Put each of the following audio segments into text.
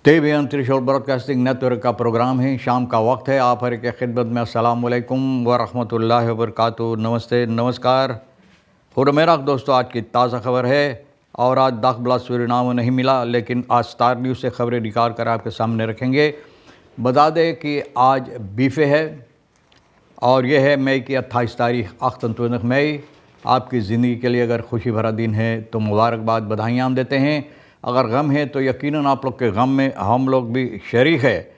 TVN त्रिशूल broadcasting network का programme है। शाम का वक्त है। आप हर के खिदमत में अस्सलाम वालेकुम व रहमतुल्लाहि व बरकातुहू। नमस्ते, नमस्कार। मेरा दोस्तों, आज की ताज़ा खबर है और आज दाख बला सूरीनाम नहीं मिला, लेकिन आज स्टार न्यूज़ से खबरें निकाल कर आपके सामने रखेंगे। बता दें कि आज बीफे है और यह है मई की 28 तारीख 28 मई। आपकी ज़िंदगी के लिए अगर खुशी भरा दिन है तो मुबारकबाद, बधाइयाँ हम देते हैं। अगर गम है तो यकीनन आप लोग के गम में हम लोग भी शरीक है।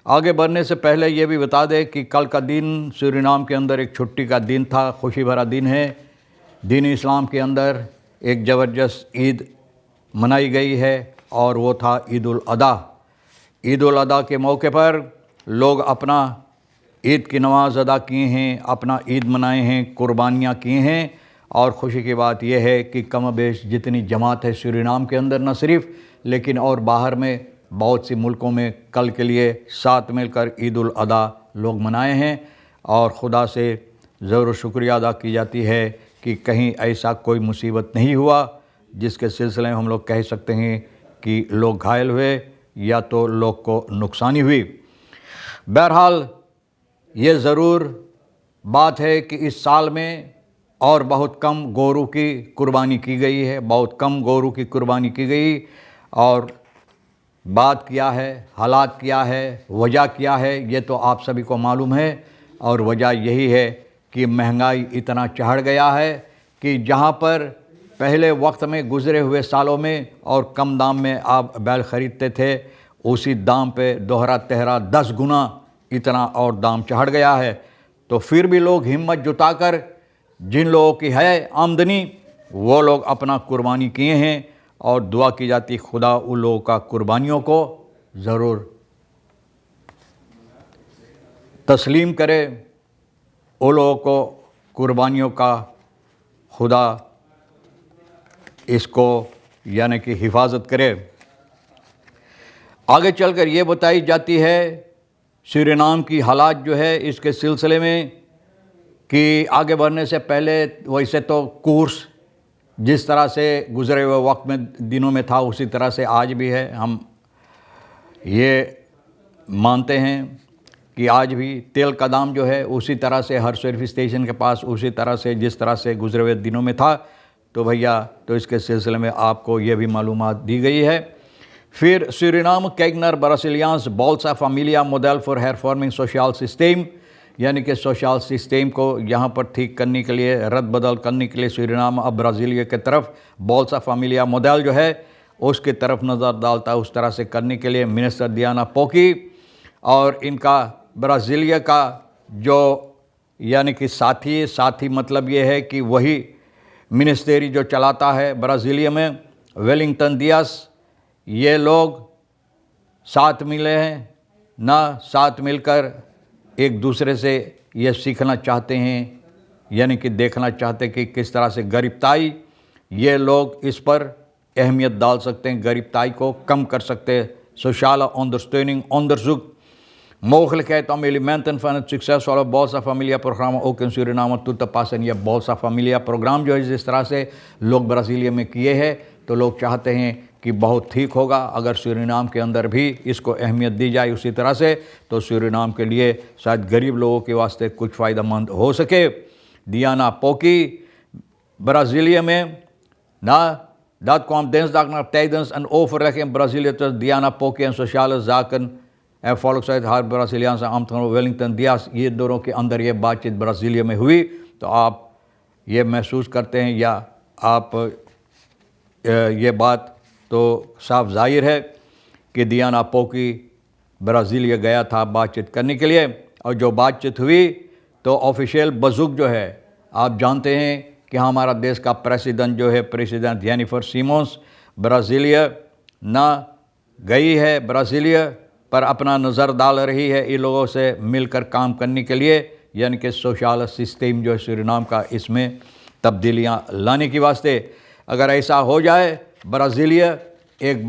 आगे बढ़ने से पहले ये भी बता दें कि कल का दिन सूरीनाम के अंदर एक छुट्टी का दिन था, खुशी भरा दिन है। दीन इस्लाम के अंदर एक ज़बरदस्त ईद मनाई गई है और वो था ईद उल अदा। ईद उल अदा के मौके पर लोग अपना ईद की नमाज़ अदा किए हैं, अपना ईद मनाए हैं, कुर्बानियाँ किए हैं। और ख़ुशी की बात यह है कि कम बेश जितनी जमात है सूरीनाम के अंदर, न सिर्फ लेकिन और बाहर में बहुत सी मुल्कों में कल के लिए साथ मिलकर ईद उल अदा लोग मनाए हैं। और ख़ुदा से ज़रूर शुक्रिया अदा की जाती है कि कहीं ऐसा कोई मुसीबत नहीं हुआ जिसके सिलसिले में हम लोग कह सकते हैं कि लोग घायल हुए या तो लोग को नुकसानी हुई। बहरहाल ये ज़रूर बात है कि इस साल में और बहुत कम गोरू की कुर्बानी की गई है, बहुत कम गोरू की कुर्बानी की गई। और बात क्या है, हालात क्या है, वजह क्या है, ये तो आप सभी को मालूम है। और वजह यही है कि महंगाई इतना चढ़ गया है कि जहाँ पर पहले वक्त में गुज़रे हुए सालों में और कम दाम में आप बैल ख़रीदते थे, उसी दाम पे दोहरा तेहरा 10 गुना इतना और दाम चढ़ गया है। तो फिर भी लोग हिम्मत जुटाकर, जिन लोगों की है आमदनी, वो लोग अपना कुर्बानी किए हैं। और दुआ की जाती खुदा उन लोगों का कुर्बानियों को ज़रूर तस्लीम करे, उन लोगों को कुर्बानियों का खुदा इसको यानी कि हिफाजत करे। आगे चलकर ये बताई जाती है सूरीनाम की हालात जो है इसके सिलसिले में कि आगे बढ़ने से पहले वैसे तो कोर्स जिस तरह से गुज़रे हुए वक्त में दिनों में था उसी तरह से आज भी है। हम ये मानते हैं कि आज भी तेल का दाम जो है उसी तरह से हर सर्विस स्टेशन के पास उसी तरह से जिस तरह से गुज़रे हुए दिनों में था। तो भैया तो इसके सिलसिले में आपको ये भी मालूमात दी गई है। फिर सूरीनाम कैगनर ब्राज़िलियान्स बोल्सा फ़ैमिलिया मॉडल फॉर हेयर फॉर्मिंग सोशल सिस्टम, यानी कि सोशल सिस्टम को यहाँ पर ठीक करने के लिए, रद्द बदल करने के लिए सूरीनाम अब ब्राज़ीलिया की तरफ बोल्सा फ़ैमिलिया मॉडल जो है उसकी तरफ नज़र डालता है। उस तरह से करने के लिए मिनिस्टर दियाना पोकी और इनका ब्राज़ीलिया का जो यानी कि साथी मतलब ये है कि वही मिनिस्टेरी जो चलाता है ब्राज़ीलिया में, वेलिंगटन दियास, ये लोग साथ मिले हैं ना, साथ मिलकर एक दूसरे से ये सीखना चाहते हैं, यानी कि देखना चाहते हैं कि किस तरह से गरीबताई ये लोग इस पर अहमियत डाल सकते हैं, गरीबताई को कम कर सकते हैं। Sociale ondersteuning onderzoek mogelijkheid om elementen van het succesvolle Bolsa Familia programma ook in Suriname toe te passen। यह Bolsa Familia प्रोग्राम जो है जिस तरह से लोग ब्राज़ीलिया में किए हैं, तो लोग चाहते हैं कि बहुत ठीक होगा अगर सूरीनाम के अंदर भी इसको अहमियत दी जाए उसी तरह से, तो सूरीनाम के लिए शायद गरीब लोगों के वास्ते कुछ फ़ायदेमंद हो सके। दियाना पोकी Brazilië में na dat kwam dinsdag tijdens een overleg in Brazilië tussen Diana Poki en sociale zaken en volkshuis haar Braziliaanse ambtenaar Wellington diyas, ये दोनों के अंदर ये बातचीत ब्राज़ीलिया में हुई। तो आप ये महसूस करते हैं या आप ये बात तो साफ जाहिर है कि दियाना पोकी ब्राज़ीलिया गया था बातचीत करने के लिए। और जो बातचीत हुई तो ऑफिशियल बजुक जो है, आप जानते हैं कि हमारा देश का प्रेसिडेंट जो है, प्रेसिडेंट जेनिफर सिमोन्स ब्राज़ीलिया ना गई है ब्राज़ीलिया, पर अपना नज़र डाल रही है इन लोगों से मिलकर काम करने के लिए, यानी कि सोशल सिस्टम जो है सूरीनाम का इसमें तब्दीलियाँ लाने की वास्ते। अगर ऐसा हो जाए, ब्राज़ीलिया एक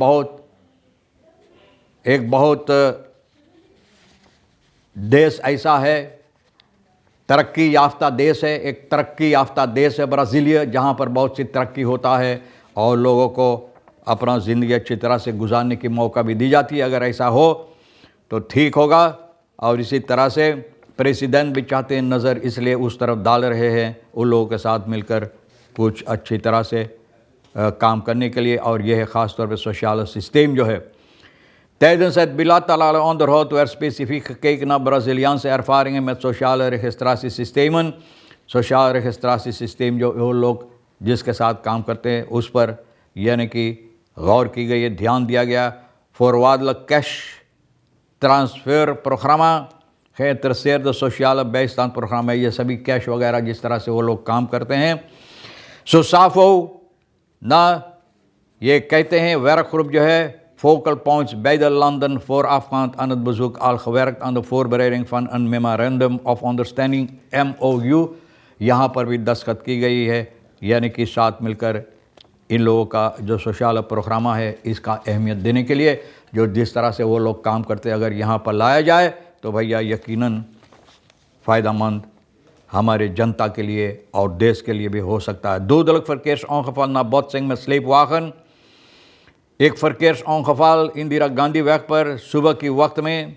बहुत देश ऐसा है, तरक्की याफ्ता देश है, एक तरक्की याफ्ता देश है ब्राज़ीलिया, जहाँ पर बहुत सी तरक्की होता है और लोगों को अपना ज़िंदगी अच्छी तरह से गुजारने की मौका भी दी जाती है। अगर ऐसा हो तो ठीक होगा। और इसी तरह से प्रेसिडेंट भी चाहते हैं नज़र इसलिए उस तरफ डाल रहे हैं उन लोगों के साथ मिलकर कुछ अच्छी तरह से काम करने के लिए। और यह है ख़ास तौर पे सोशल सिस्टम जो है। Tijdens het bilaterale onderhoud werd specifiek gekeken naar Braziliaanse ervaringen met sociale registratiesystemen. Sociaal registratiesysteem जो वो लोग जिसके साथ काम करते हैं उस पर यानी कि गौर की गई है, ध्यान दिया गया। Voorwaardelijk cash transfer programma, geïnteresseerde sociale bijstandprogramma, ये सभी कैश वगैरह जिस तरह से वो लोग काम करते हैं। SOSAFO ना ये कहते हैं werkgroep जो है Focal points beide landen voorafgaand aan het bezoek al gewerkt aan de voorbereiding van een memorandum of understanding MOU। यहाँ पर भी दस्तखत की गई है, यानी कि साथ मिलकर इन लोगों का जो सोशल प्रोग्रामा है इसका अहमियत देने के लिए जो जिस तरह से वो लोग काम करते हैं अगर यहाँ पर लाया जाए तो भैया यकीनन फ़ायदेमंद हमारे जनता के लिए और देश के लिए भी हो सकता है। Dodelijk verkeersongeval na botsing met sleepwagen। एक verkeersongeval इंदिरा गांधी वैक पर सुबह की वक्त में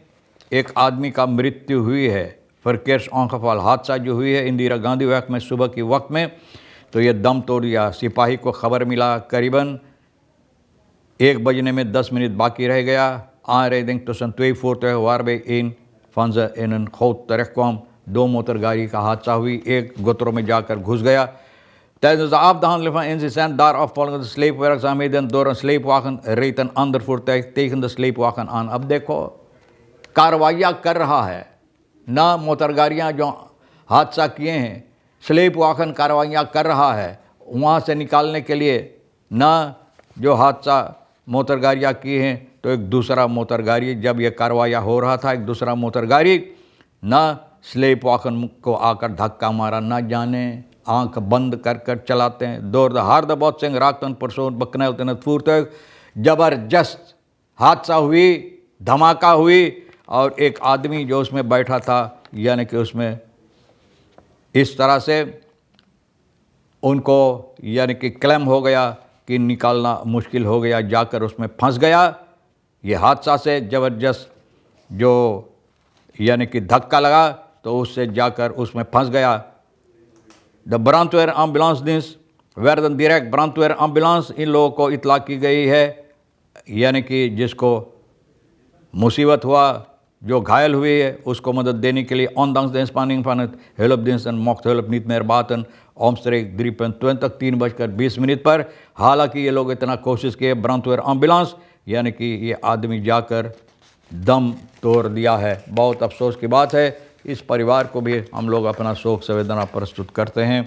एक आदमी का मृत्यु हुई है। verkeersongeval हादसा जो हुई है इंदिरा गांधी वैक में सुबह की वक्त में, तो ये दम तोड़ दिया। सिपाही को खबर मिला करीबन 1 बजने में 10 मिनट बाकी रह गया। Aanrijding tussen 2 voertuigen waarbij 1 van ze in een goot terechtkwam। 2 motorgaड़ी का हादसा हुई, एक गोत्रों में जाकर घुस गया। Tijdens de afhandeling van incident daaropvolgende sleepwerkzaamheden door een sleepwagen reed een ander voertuig tegen de sleepwagen aan। अब देखो कार्रवाइयाँ कर रहा है ना, मोटरगाड़ियाँ जो हादसा किए हैं स्लेप वाहन कार्रवाइयाँ कर रहा है वहाँ से निकालने के लिए ना, जो हादसा मोटरगाड़ियाँ की हैं तो एक दूसरा मोटरगाड़ी जब ये कार्रवाइयाँ हो रहा था एक दूसरा मोटरगाड़ी ना स्लेप वाहन को आकर धक्का मारा। ना जाने आंख बंद कर कर चलाते हैं। door de harde botsing raakte een persoon bekneld in het voertuig। ज़बरदस्त हादसा हुई, धमाका हुई और एक आदमी जो उसमें बैठा था यानी कि उसमें इस तरह से उनको यानी कि क्लेम हो गया कि निकालना मुश्किल हो गया, जाकर उसमें फंस गया। ये हादसा से ज़बरदस्त जो यानी कि धक्का लगा तो उससे जाकर उसमें फंस गया। The brandweer ambulancedienst werden direct brandweer ambulance इन लोगों को इतला की गई है, यानी कि जिसको मुसीबत हुआ जो घायल हुई है उसको मदद देने के लिए ondanks de inspanning van het hulpdiensten mocht hulp niet meer baten। omstreeks 3:20 3:20 पर हालांकि ये लोग इतना कोशिश किए ब्रांडवेयर एम्बुलेंस यानी कि ये आदमी जाकर दम तोड़ दिया है। बहुत अफसोस की बात है। इस परिवार को भी हम लोग अपना शोक संवेदना प्रस्तुत करते हैं।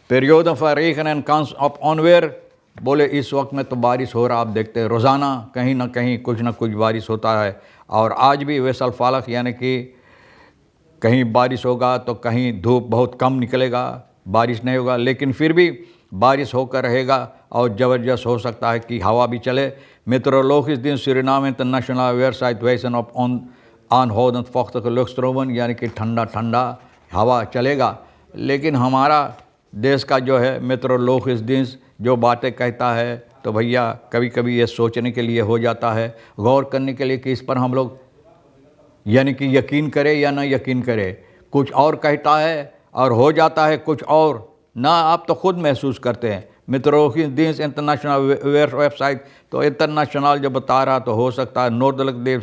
Periode van regen en kans op onweer, बोले इस वक्त में तो बारिश हो रहा, आप देखते हैं रोज़ाना कहीं ना कहीं कुछ ना कुछ बारिश होता है। और आज भी वैसल फालक यानी कि कहीं बारिश होगा तो कहीं धूप बहुत कम निकलेगा, बारिश नहीं होगा, लेकिन फिर भी बारिश होकर रहेगा और ज़बरदस्त हो सकता है कि हवा भी चले। Meteorologisch dienst Suriname internationaal weersite wijzen op aanhoudend vochtige luchtstromen, यानी कि ठंडा ठंडा हवा चलेगा। लेकिन हमारा देश का जो है मेट्रोलॉजिस्ट dienst जो बातें कहता है तो भैया कभी कभी ये सोचने के लिए हो जाता है, गौर करने के लिए कि इस पर हम लोग यानी कि यकीन करें या ना यकीन करें। कुछ और कहता है और हो जाता है कुछ और ना, आप तो खुद महसूस करते हैं। meteorologisch dienst इंटरनेशनल वेबसाइट तो इंटरनेशनल जो बता रहा तो हो सकता है noordelijk deel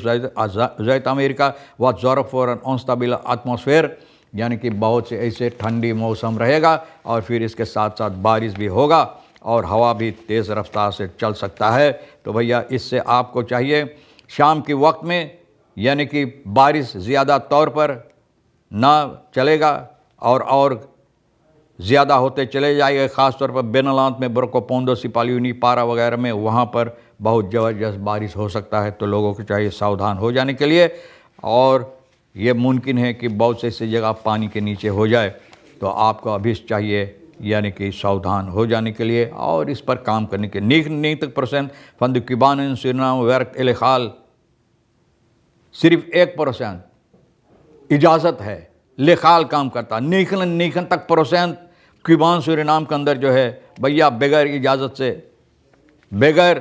Zuid-Amerika wat zorgt voor een onstabiele atmosfeer, यानी कि बहुत से ऐसे ठंडी मौसम रहेगा और फिर इसके साथ साथ बारिश भी होगा और हवा भी तेज़ रफ्तार से चल सकता है। तो भैया इससे आपको चाहिए शाम के वक्त में यानी कि बारिश ज़्यादा तौर पर ना चलेगा और ज़्यादा होते चले जाएगा। ख़ास तौर पर बेनलांत में ब्रोकोपोंडो सिपालियूनी पारा वगैरह में वहाँ पर बहुत ज़बरदस्त बारिश हो सकता है। तो लोगों को चाहिए सावधान हो जाने के लिए, और ये मुमकिन है कि बहुत से ऐसी जगह पानी के नीचे हो जाए, तो आपको अभी चाहिए यानी कि सावधान हो जाने के लिए और इस पर काम करने के 90% van de Cubanen in Suriname werkt illegaal। सिर्फ 1% इजाज़त है, लेखाल काम करता। 99% क्यूबान सूरीनाम के अंदर जो है भैया बगैर इजाज़त से बगैर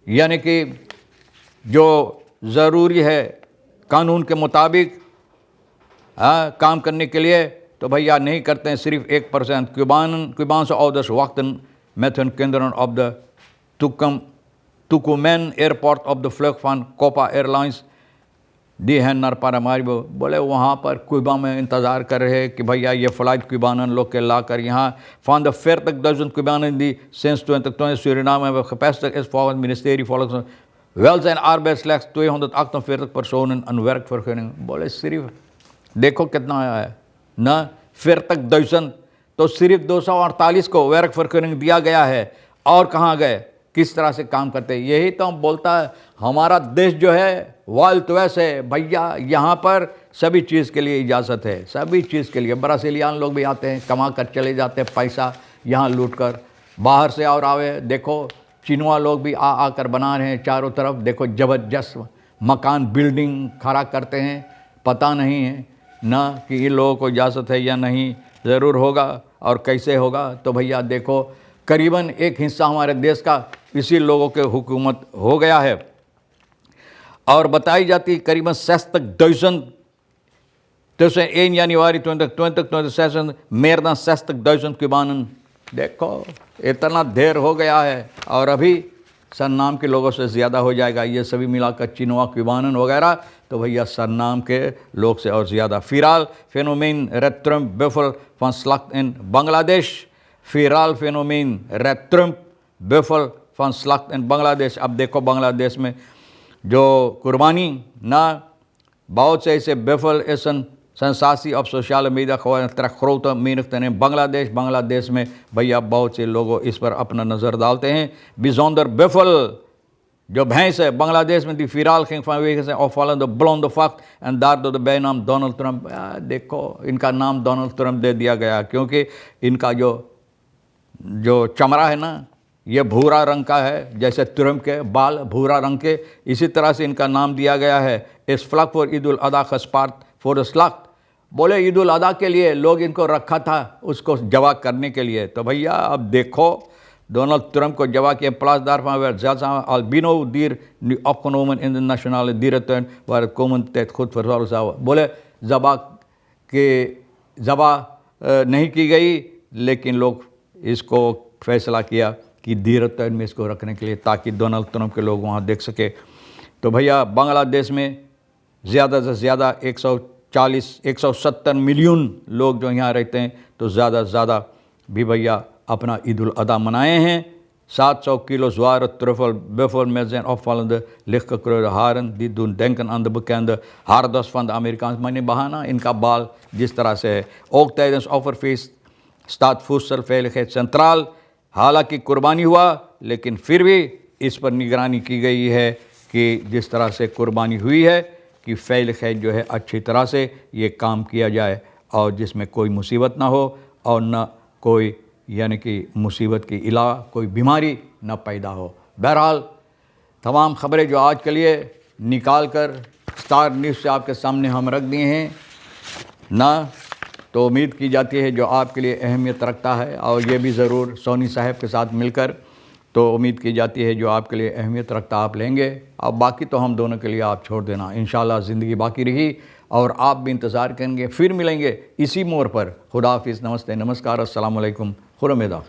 यानी कि जो ज़रूरी है कानून के मुताबिक काम करने के लिए, तो भैया नहीं करते हैं। सिर्फ 1% क्यूबान से ऑफ द वक्तन मेथन केंद्र ऑफ द तुकुमेन एयरपोर्ट ऑफ द फ्लैग फन कोपा एयरलाइंस दी है नरपारामारिबो। बोले वहाँ पर क्यूबा में इंतज़ार कर रहे हैं कि भैया ये फ़्लाइट क्यूबानन लोग के ला कर यहाँ फान द फेयर तक दर्जन क्यूबानन दी सेंस तो सूरीनाम में कैपेसिटी इस फॉर मिनिस्टेरी फॉलोक्स वेल्स एंड आर्बेट्स 248 पर्सोनन en werkvergunning। बोले सिर्फ देखो कितना आया है ना, फिर तक दर्जन तो सिर्फ 248 को werkvergunning दिया गया है। और कहाँ गए, किस तरह से काम करते हैं। यही तो हम बोलता है हमारा देश जो है वाइल्ड वेस्ट है भैया। यहाँ पर सभी चीज़ के लिए इजाज़त है, सभी चीज़ के लिए। ब्राज़ीलियन लोग भी आते हैं, कमा कर चले जाते हैं पैसा यहाँ लूट कर, बाहर से और आवे। देखो चीनवा लोग भी आकर बना रहे हैं चारों तरफ। देखो ज़बरदस्त मकान बिल्डिंग खड़ा करते हैं। पता नहीं है ना कि इन लोगों को इजाज़त है या नहीं, ज़रूर होगा और कैसे होगा। तो भैया देखो करीबन एक हिस्सा हमारे देश का इसी लोगों के हुकूमत हो गया है। और बताई जाती करीबन 60.000 tussen 1 januari 2020 2026 meer dan 60.000 Cubanen। देखो इतना देर हो गया है और अभी सरनाम के लोगों से ज़्यादा हो जाएगा। ये सभी मिलाकर चिनवा क्यूबानन वगैरह, तो भैया सरनाम के लोग से और ज़्यादा। फिराल फेनोमेन रेट्रम बेफल van slacht in बांग्लादेश। फिराल फेनोमेन रेट्रम बेफल van slacht in बांग्लादेश। अब देखो बांग्लादेश में जो कुर्बानी ना, बहुत से ऐसे बेफल ऐसन sensatie op sociale media gewoon trekt grote menigte in Bangladesh में भैया बहुत से लोग इस पर अपना नज़र डालते हैं। bijzonder बेफल जो भैंस है बांग्लादेश में दी फिराल ging vanwege zijn opvallende blonde vacht en daardoor de bijnaam Donald Trump. देखो इनका नाम डोनाल्ड ट्रंप दे दिया गया क्योंकि इनका जो चमड़ा है ना ये भूरा रंग का है, जैसे ट्रंप के बाल भूरा रंग के, इसी तरह से इनका नाम दिया गया है। इस फ्लक फॉर ईद उल अदा खस्पार्ट फॉर स्लक। बोले ईद उल अदा के लिए लोग इनको रखा था उसको जवा करने के लिए। तो भैया अब देखो डोनाल्ड ट्रंप को जवा किया। प्लास daarvan werd zeldzaam albino dier nu opgenomen in de nationale dierentuin waar het komende tijd goed verzorgd zou worden। बोले ज़बा नहीं की गई, लेकिन लोग इसको फैसला किया कि दीरतन में इसको रखने के लिए, ताकि डोनाल्ड ट्रंप के लोग वहाँ देख सके। तो भैया बांग्लादेश में ज़्यादा से ज़्यादा 170 मिलियन लोग जो यहाँ रहते हैं, तो ज़्यादा से ज़्यादा भी भैया अपना ईद उल अदा मनाए हैं। 700 kilo zware truffel buffel met zijn opvallende lichtgekleurde haren die doen denken aan de bekende haardos van de Amerikaanse mani bahana। इनका बाल जिस तरह से है। ook tijdens offerfeest staat voedselveiligheid centraal। हालांकि कुर्बानी हुआ लेकिन फिर भी इस पर निगरानी की गई है कि जिस तरह से कुर्बानी हुई है कि फैल जो है अच्छी तरह से ये काम किया जाए और जिसमें कोई मुसीबत ना हो और न कोई यानी कि मुसीबत के अलावा कोई बीमारी न पैदा हो। बहरहाल तमाम ख़बरें जो आज के लिए निकाल कर स्टार न्यूज़ से आपके सामने हम रख दिए हैं ना, तो उम्मीद की जाती है जो आपके लिए अहमियत रखता है, और ये भी ज़रूर सोनी साहब के साथ मिलकर, तो उम्मीद की जाती है जो आपके लिए अहमियत रखता आप लेंगे। अब बाकी तो हम दोनों के लिए आप छोड़ देना। इंशाल्लाह ज़िंदगी बाकी रही और आप भी इंतज़ार करेंगे। फिर मिलेंगे इसी मोड़ पर। खुदा हाफिज़, नमस्ते, नमस्कार, अस्सलाम वालेकुम, खुदा